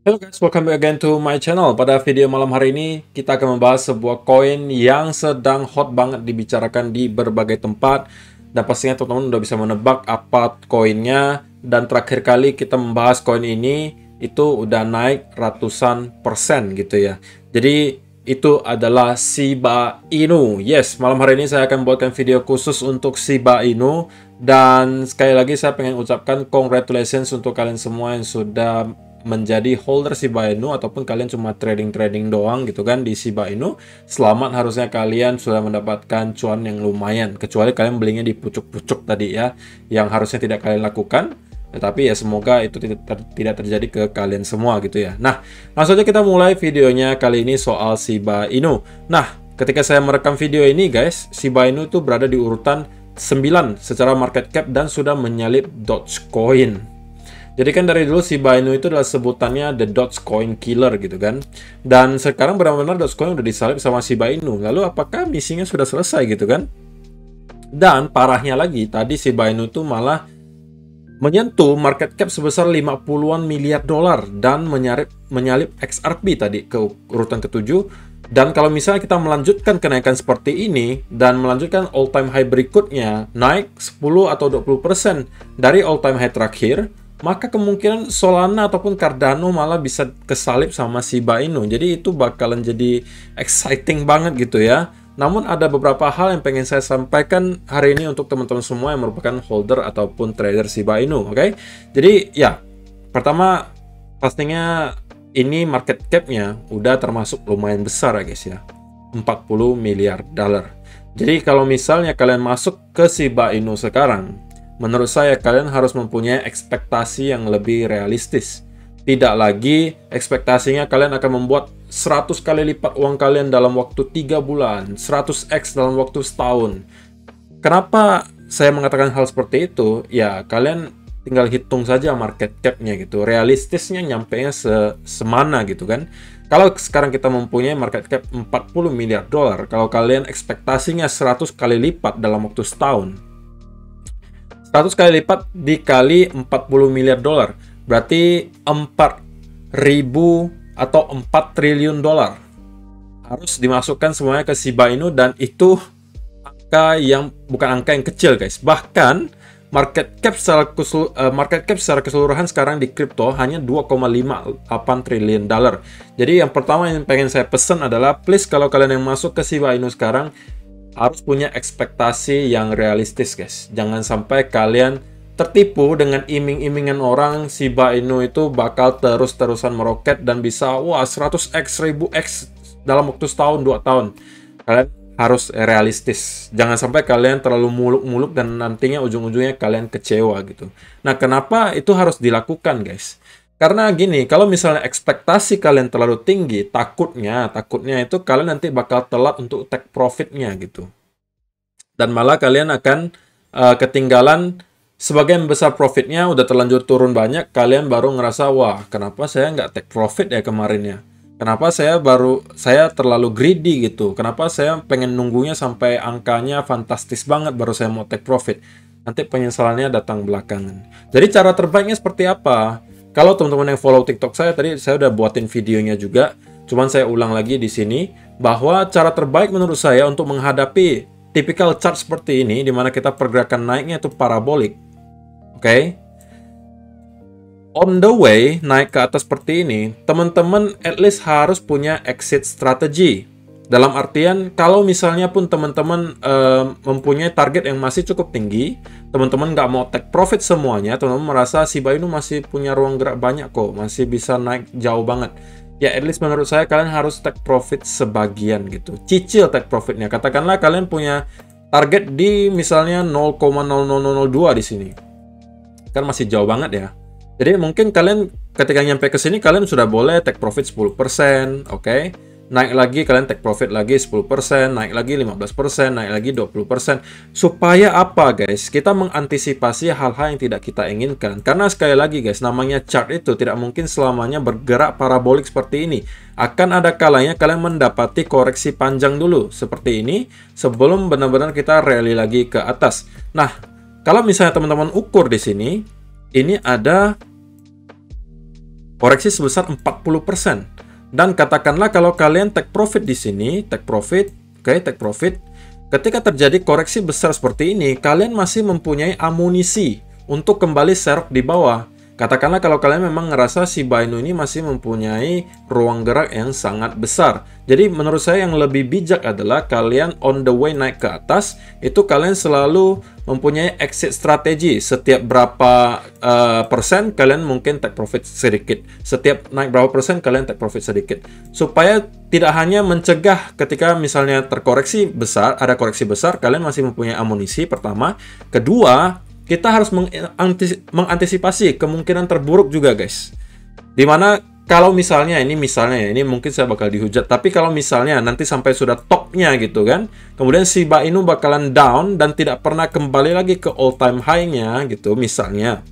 Halo guys, welcome back again to my channel. Pada video malam hari ini, kita akan membahas sebuah koin yang sedang hot banget dibicarakan di berbagai tempat. Dan pastinya teman-teman udah bisa menebak apa koinnya. Dan terakhir kali kita membahas koin ini, itu udah naik ratusan persen gitu ya. Jadi, itu adalah Shiba Inu. Yes, malam hari ini saya akan buatkan video khusus untuk Shiba Inu. Dan sekali lagi saya pengen ucapkan congratulations untuk kalian semua yang sudah menjadi holder Shiba Inu ataupun kalian cuma trading doang gitu kan di Shiba Inu. Selamat, harusnya kalian sudah mendapatkan cuan yang lumayan, kecuali kalian belinya di pucuk-pucuk tadi ya, yang harusnya tidak kalian lakukan. Tetapi ya semoga itu tidak terjadi ke kalian semua gitu ya. Nah, langsung aja kita mulai videonya kali ini soal Shiba Inu. Nah, ketika saya merekam video ini guys, Shiba Inu itu berada di urutan 9 secara market cap dan sudah menyalip Dogecoin. Jadi kan dari dulu Shiba Inu itu adalah sebutannya The Dogecoin Killer gitu kan. Dan sekarang benar-benar Dogecoin udah disalip sama Shiba Inu. Lalu apakah misinya sudah selesai gitu kan? Dan parahnya lagi, tadi Shiba Inu itu malah menyentuh market cap sebesar 50-an miliar dolar dan menyalip XRP tadi ke urutan ke-7. Dan kalau misalnya kita melanjutkan kenaikan seperti ini dan melanjutkan all time high berikutnya naik 10 atau 20% dari all time high terakhir, maka kemungkinan Solana ataupun Cardano malah bisa kesalip sama Shiba Inu. Jadi itu bakalan jadi exciting banget gitu ya. Namun ada beberapa hal yang pengen saya sampaikan hari ini untuk teman-teman semua yang merupakan holder ataupun trader Shiba Inu, oke? Jadi ya, pertama pastinya ini market cap-nya udah termasuk lumayan besar ya guys ya. 40 miliar dolar. Jadi kalau misalnya kalian masuk ke Shiba Inu sekarang, menurut saya kalian harus mempunyai ekspektasi yang lebih realistis. Tidak lagi ekspektasinya kalian akan membuat 100 kali lipat uang kalian dalam waktu 3 bulan, 100x dalam waktu setahun. Kenapa saya mengatakan hal seperti itu? Ya, kalian tinggal hitung saja market cap-nya gitu. Realistisnya nyampenya semana gitu kan. Kalau sekarang kita mempunyai market cap 40 miliar dolar, kalau kalian ekspektasinya 100 kali lipat dalam waktu setahun, 100 kali lipat dikali 40 miliar dolar. Berarti 4.000 atau 4 triliun dolar. Harus dimasukkan semuanya ke Shiba Inu dan itu angka yang bukan angka yang kecil guys. Bahkan market cap secara keseluruhan sekarang di kripto hanya 2,58 triliun dolar. Jadi yang pertama yang pengen saya pesan adalah please kalau kalian yang masuk ke Shiba Inu sekarang harus punya ekspektasi yang realistis guys. Jangan sampai kalian tertipu dengan iming-imingan orang Shiba Inu itu bakal terus-terusan meroket dan bisa wah 100x, 1000x dalam waktu setahun, 2 tahun. Kalian harus realistis. Jangan sampai kalian terlalu muluk-muluk dan nantinya ujung-ujungnya kalian kecewa gitu. Nah, kenapa itu harus dilakukan guys? Karena gini, kalau misalnya ekspektasi kalian terlalu tinggi, takutnya itu kalian nanti bakal telat untuk take profitnya gitu. Dan malah kalian akan ketinggalan sebagian besar profitnya udah terlanjur turun banyak, kalian baru ngerasa, wah kenapa saya nggak take profit ya kemarinnya? Kenapa saya terlalu greedy gitu? Kenapa saya pengen nunggunya sampai angkanya fantastis banget baru saya mau take profit? Nanti penyesalannya datang belakangan. Jadi cara terbaiknya seperti apa? Kalau teman-teman yang follow TikTok saya tadi, saya udah buatin videonya juga. Cuman saya ulang lagi di sini bahwa cara terbaik menurut saya untuk menghadapi tipikal chart seperti ini, di mana kita pergerakan naiknya itu parabolik. Oke. On the way naik ke atas seperti ini, teman-teman at least harus punya exit strategy. Dalam artian, kalau misalnya pun teman-teman mempunyai target yang masih cukup tinggi, teman-teman nggak mau take profit semuanya, teman-teman merasa Shiba Inu masih punya ruang gerak banyak kok, masih bisa naik jauh banget. Ya, at least menurut saya kalian harus take profit sebagian gitu. Cicil take profitnya. Katakanlah kalian punya target di misalnya 0,0002 di sini. Kan masih jauh banget ya. Jadi mungkin kalian ketika nyampe ke sini kalian sudah boleh take profit 10%, oke? Naik lagi kalian take profit lagi 10%, naik lagi 15%, naik lagi 20%. Supaya apa guys? Kita mengantisipasi hal-hal yang tidak kita inginkan. Karena sekali lagi guys, namanya chart itu tidak mungkin selamanya bergerak parabolik seperti ini. Akan ada kalanya kalian mendapati koreksi panjang dulu seperti ini sebelum benar-benar kita rally lagi ke atas. Nah, kalau misalnya teman-teman ukur di sini, ini ada koreksi sebesar 40%. Dan katakanlah kalau kalian take profit di sini, take profit, take profit. Ketika terjadi koreksi besar seperti ini, kalian masih mempunyai amunisi untuk kembali serok di bawah. Katakanlah kalau kalian memang ngerasa Shiba Inu ini masih mempunyai ruang gerak yang sangat besar. Jadi menurut saya yang lebih bijak adalah kalian on the way naik ke atas, itu kalian selalu mempunyai exit strategi. Setiap berapa persen kalian mungkin take profit sedikit. Setiap naik berapa persen kalian take profit sedikit. Supaya tidak hanya mencegah ketika misalnya terkoreksi besar, ada koreksi besar, kalian masih mempunyai amunisi pertama. Kedua, kita harus mengantisipasi kemungkinan terburuk juga, guys. Dimana kalau misalnya ini mungkin saya bakal dihujat, tapi kalau misalnya nanti sampai sudah topnya gitu kan, kemudian Shiba Inu bakalan down dan tidak pernah kembali lagi ke all time high-nya gitu, misalnya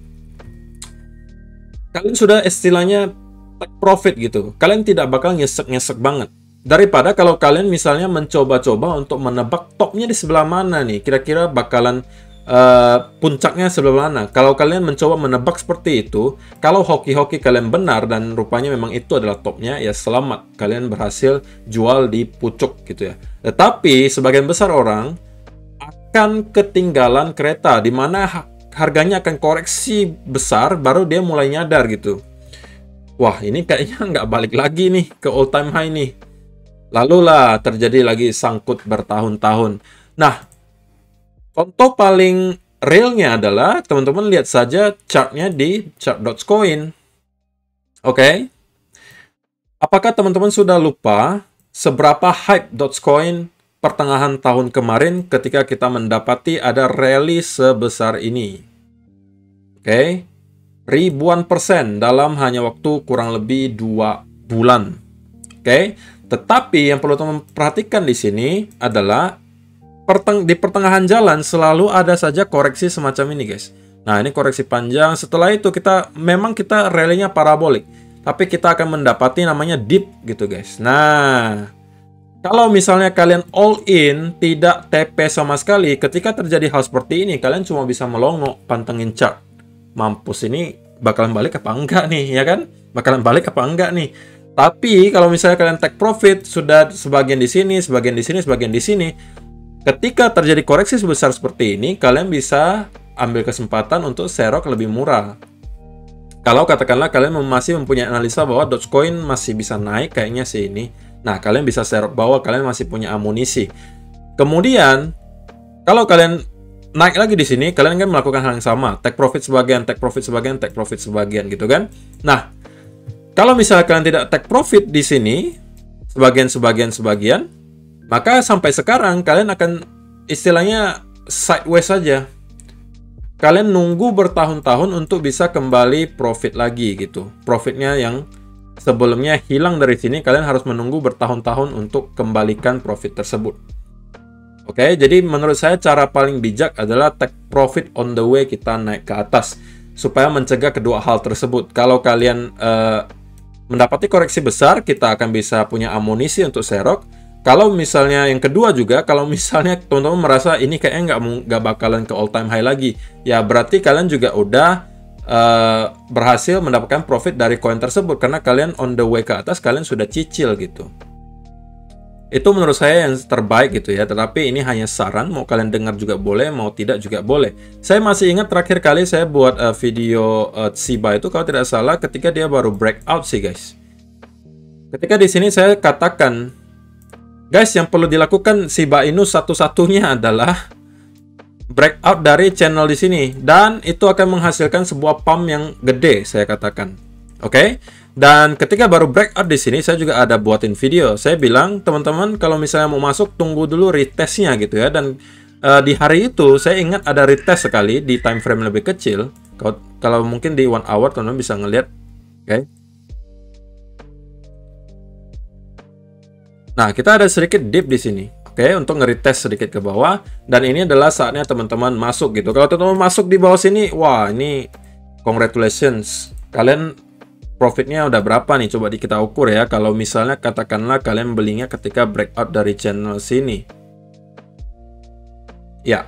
kalian sudah istilahnya take profit gitu, kalian tidak bakal nyesek-nyesek banget. Daripada kalau kalian misalnya mencoba-coba untuk menebak topnya di sebelah mana nih, kira-kira bakalan puncaknya sebelah mana. Kalau kalian mencoba menebak seperti itu, kalau hoki-hoki kalian benar dan rupanya memang itu adalah topnya, ya selamat, kalian berhasil jual di pucuk gitu ya. Tetapi sebagian besar orang akan ketinggalan kereta, di mana harganya akan koreksi besar, baru dia mulai nyadar gitu. Wah, ini kayaknya nggak balik lagi nih ke all time high nih. Lalu lah terjadi lagi sangkut bertahun-tahun. Nah, contoh paling realnya adalah teman-teman lihat saja chartnya di chart.coin. Oke. Apakah teman-teman sudah lupa seberapa hype Dogecoin pertengahan tahun kemarin ketika kita mendapati ada rally sebesar ini? Oke. Ribuan persen dalam hanya waktu kurang lebih 2 bulan. Oke. Tetapi yang perlu teman-teman perhatikan di sini adalah di pertengahan jalan selalu ada saja koreksi semacam ini, guys. Nah, ini koreksi panjang. Setelah itu kita rally-nya parabolik, tapi kita akan mendapati namanya dip gitu, guys. Nah, kalau misalnya kalian all in, tidak TP sama sekali, ketika terjadi hal seperti ini, kalian cuma bisa melongo, pantengin chart. Mampus, ini bakalan balik apa enggak nih, ya kan? Bakalan balik apa enggak nih? Tapi kalau misalnya kalian take profit, sudah sebagian di sini, sebagian di sini, sebagian di sini, ketika terjadi koreksi sebesar seperti ini, kalian bisa ambil kesempatan untuk serok lebih murah. Kalau katakanlah kalian masih mempunyai analisa bahwa Dogecoin masih bisa naik kayaknya sih ini. Nah, kalian bisa serok bahwa kalian masih punya amunisi. Kemudian, kalau kalian naik lagi di sini, kalian kan melakukan hal yang sama. Take profit sebagian, take profit sebagian, take profit sebagian gitu kan. Nah, kalau misalnya kalian tidak take profit di sini, sebagian, maka sampai sekarang kalian akan istilahnya sideways saja. Kalian nunggu bertahun-tahun untuk bisa kembali profit lagi gitu. Profitnya yang sebelumnya hilang dari sini, kalian harus menunggu bertahun-tahun untuk kembalikan profit tersebut. Oke, jadi menurut saya cara paling bijak adalah take profit on the way kita naik ke atas, supaya mencegah kedua hal tersebut. Kalau kalian mendapati koreksi besar, kita akan bisa punya amunisi untuk serok. Kalau misalnya yang kedua juga, kalau misalnya teman-teman merasa ini kayaknya nggak bakalan ke all time high lagi, ya berarti kalian juga udah berhasil mendapatkan profit dari koin tersebut, karena kalian on the way ke atas, kalian sudah cicil gitu. Itu menurut saya yang terbaik gitu ya, tetapi ini hanya saran, mau kalian dengar juga boleh, mau tidak juga boleh. Saya masih ingat terakhir kali saya buat video Shiba itu kalau tidak salah ketika dia baru breakout sih, guys. Ketika di sini saya katakan, guys, yang perlu dilakukan Shiba Inu satu-satunya adalah breakout dari channel di sini, dan itu akan menghasilkan sebuah pump yang gede, saya katakan. Oke? Dan ketika baru breakout di sini, saya juga ada buatin video. Saya bilang, teman-teman kalau misalnya mau masuk, tunggu dulu retestnya gitu ya. Dan di hari itu saya ingat ada retest sekali di time frame lebih kecil. Kalau mungkin di 1 hour teman-teman bisa ngelihat. Oke? Nah, kita ada sedikit dip di sini. Oke, untuk nge-retest sedikit ke bawah, dan ini adalah saatnya teman-teman masuk gitu. Kalau teman-teman masuk di bawah sini, wah, ini congratulations. Kalian profitnya udah berapa nih? Coba kita ukur ya. Kalau misalnya katakanlah kalian belinya ketika breakout dari channel sini. Ya,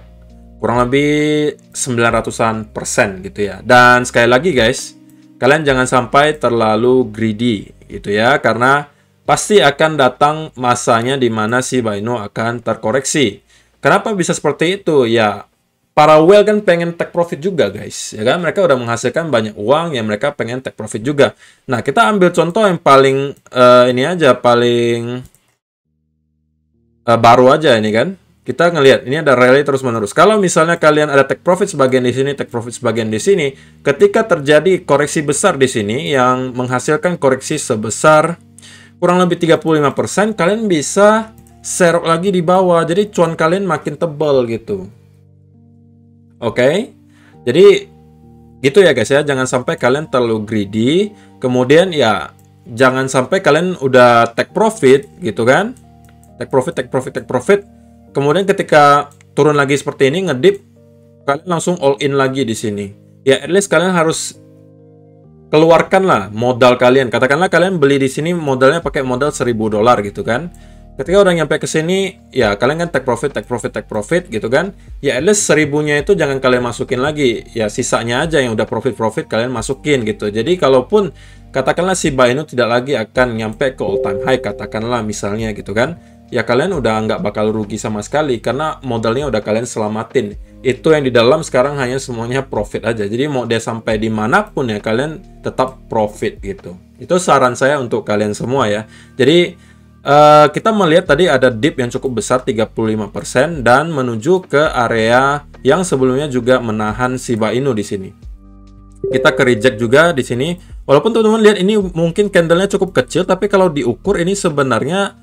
kurang lebih 900-an% gitu ya. Dan sekali lagi guys, kalian jangan sampai terlalu greedy gitu ya, karena pasti akan datang masanya di mana Shiba Inu akan terkoreksi. Kenapa bisa seperti itu? Ya, para whale kan pengen take profit juga guys, ya kan? Mereka udah menghasilkan banyak uang, ya mereka pengen take profit juga. Nah, kita ambil contoh yang paling ini aja, paling baru aja ini kan. Kita ngelihat ini ada rally terus menerus. Kalau misalnya kalian ada take profit sebagian di sini, take profit sebagian di sini, ketika terjadi koreksi besar di sini yang menghasilkan koreksi sebesar kurang lebih 35%, kalian bisa serok lagi di bawah. Jadi cuan kalian makin tebal gitu. Oke. Jadi gitu ya guys ya, jangan sampai kalian terlalu greedy. Kemudian ya jangan sampai kalian udah take profit gitu kan. Take profit. Kemudian ketika turun lagi seperti ini, ngedip, kalian langsung all in lagi di sini. Ya at least kalian harus keluarkanlah modal kalian. Katakanlah kalian beli di sini modalnya pakai modal $1.000 gitu kan. Ketika udah nyampe ke sini, ya kalian kan take profit gitu kan. Ya at least 1000-nya itu jangan kalian masukin lagi. Ya sisanya aja yang udah profit kalian masukin gitu. Jadi kalaupun katakanlah Shiba Inu tidak lagi akan nyampe ke all time high, katakanlah misalnya gitu kan. Ya kalian udah nggak bakal rugi sama sekali karena modalnya udah kalian selamatin. Itu yang di dalam sekarang hanya semuanya profit aja. Jadi mau dia sampai dimanapun ya kalian tetap profit gitu. Itu saran saya untuk kalian semua ya. Jadi kita melihat tadi ada dip yang cukup besar 35% dan menuju ke area yang sebelumnya juga menahan Shiba Inu di sini. Kita ke reject juga di sini. Walaupun teman-teman lihat ini mungkin candlenya cukup kecil, tapi kalau diukur ini sebenarnya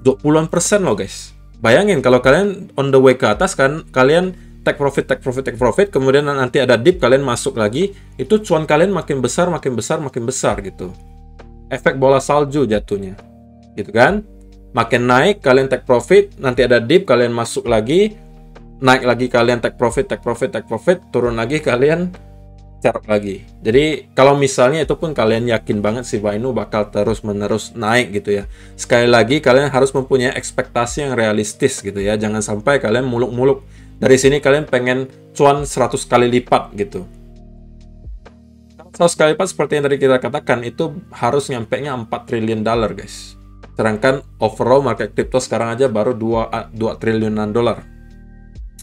20% loh guys. Bayangin kalau kalian on the way ke atas kan, kalian take profit, kemudian nanti ada dip, kalian masuk lagi, itu cuan kalian makin besar gitu. Efek bola salju jatuhnya. Gitu kan? Makin naik kalian take profit, nanti ada dip, kalian masuk lagi, naik lagi kalian take profit, turun lagi kalian cerok lagi. Jadi kalau misalnya itu pun kalian yakin banget Shiba Inu bakal terus-menerus naik gitu ya. Sekali lagi kalian harus mempunyai ekspektasi yang realistis gitu ya. Jangan sampai kalian muluk-muluk. Dari sini kalian pengen cuan 100 kali lipat gitu. 100 kali lipat seperti yang tadi kita katakan itu harus nyampe-nya $4 triliun guys. Sedangkan overall market crypto sekarang aja baru 2 triliunan dolar.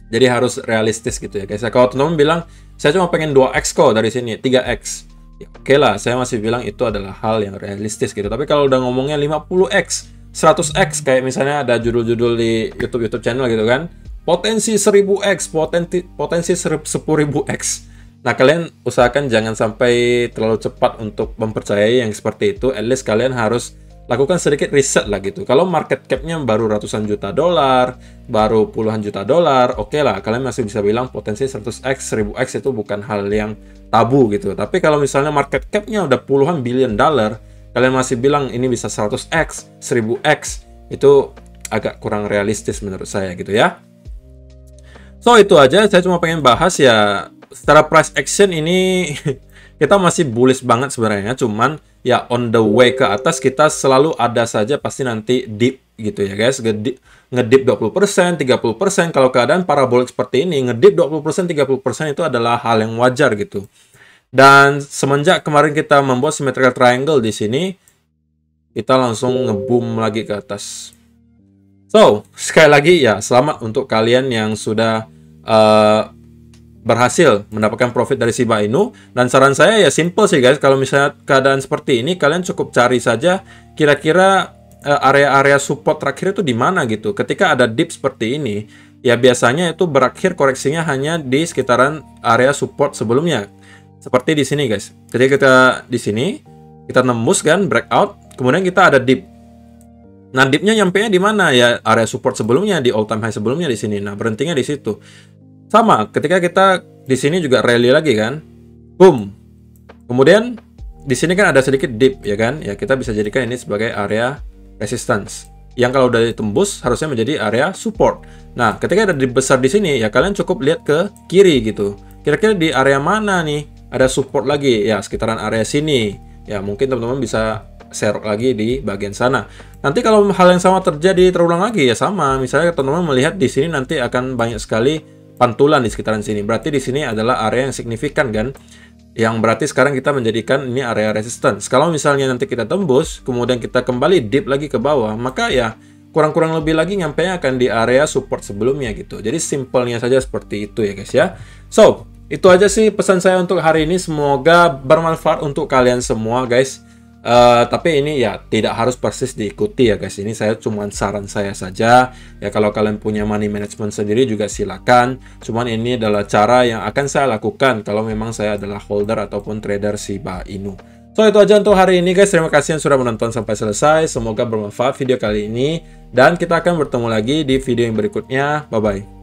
Jadi harus realistis gitu ya guys. Kalau teman-teman bilang saya cuma pengen 2x kok dari sini, 3x. Ya, oke lah, saya masih bilang itu adalah hal yang realistis gitu. Tapi kalau udah ngomongnya 50x, 100x, kayak misalnya ada judul-judul di YouTube channel gitu kan. Potensi 1000x, potensi 10.000x. Nah, kalian usahakan jangan sampai terlalu cepat untuk mempercayai yang seperti itu. At least kalian harus lakukan sedikit riset lah gitu. Kalau market cap-nya baru ratusan juta dolar, baru puluhan juta dolar, oke lah, kalian masih bisa bilang potensi 100x, 1000x itu bukan hal yang tabu gitu. Tapi kalau misalnya market cap-nya udah puluhan billion dollar, kalian masih bilang ini bisa 100x, 1000x, itu agak kurang realistis menurut saya gitu ya. So itu aja, saya cuma pengen bahas ya, secara price action ini kita masih bullish banget sebenarnya, cuman ya on the way ke atas kita selalu ada saja pasti nanti dip gitu ya guys. Ngedip 20%, 30%, kalau keadaan parabolik seperti ini, ngedip 20%, 30% itu adalah hal yang wajar gitu. Dan semenjak kemarin kita membuat symmetrical triangle di sini, kita langsung ngeboom lagi ke atas. So, sekali lagi ya, selamat untuk kalian yang sudah berhasil mendapatkan profit dari Shiba Inu. Dan saran saya ya simple sih guys, kalau misalnya keadaan seperti ini kalian cukup cari saja kira-kira area-area support terakhir itu di mana gitu. Ketika ada dip seperti ini, ya biasanya itu berakhir koreksinya hanya di sekitaran area support sebelumnya. Seperti di sini guys. Jadi kita di sini kita nembus kan breakout, kemudian kita ada dip. Nah, dipnya nyampenya di mana? Ya area support sebelumnya, di all time high sebelumnya di sini. Nah, berhentinya di situ. Sama, ketika kita di sini juga rally lagi kan, boom. Kemudian di sini kan ada sedikit dip ya kan, ya kita bisa jadikan ini sebagai area resistance. Yang kalau udah ditembus harusnya menjadi area support. Nah, ketika ada dip besar di sini, ya kalian cukup lihat ke kiri gitu. Kira-kira di area mana nih ada support lagi? Ya sekitaran area sini. Ya mungkin teman-teman bisa share lagi di bagian sana. Nanti kalau hal yang sama terjadi terulang lagi ya sama. Misalnya teman-teman melihat di sini nanti akan banyak sekali pantulan di sekitaran sini. Berarti di sini adalah area yang signifikan kan. Yang berarti sekarang kita menjadikan ini area resistance. Kalau misalnya nanti kita tembus, kemudian kita kembali dip lagi ke bawah, maka ya kurang-kurang lebih lagi nyampenya akan di area support sebelumnya gitu. Jadi simpelnya saja seperti itu ya guys ya. So, itu aja sih pesan saya untuk hari ini. Semoga bermanfaat untuk kalian semua guys. Tapi ini ya tidak harus persis diikuti ya guys. Ini saya cuma saran saya saja. Ya kalau kalian punya money management sendiri juga silakan. Cuman ini adalah cara yang akan saya lakukan kalau memang saya adalah holder ataupun trader Shiba Inu. So itu aja untuk hari ini guys. Terima kasih yang sudah menonton sampai selesai. Semoga bermanfaat video kali ini. Dan kita akan bertemu lagi di video yang berikutnya. Bye bye.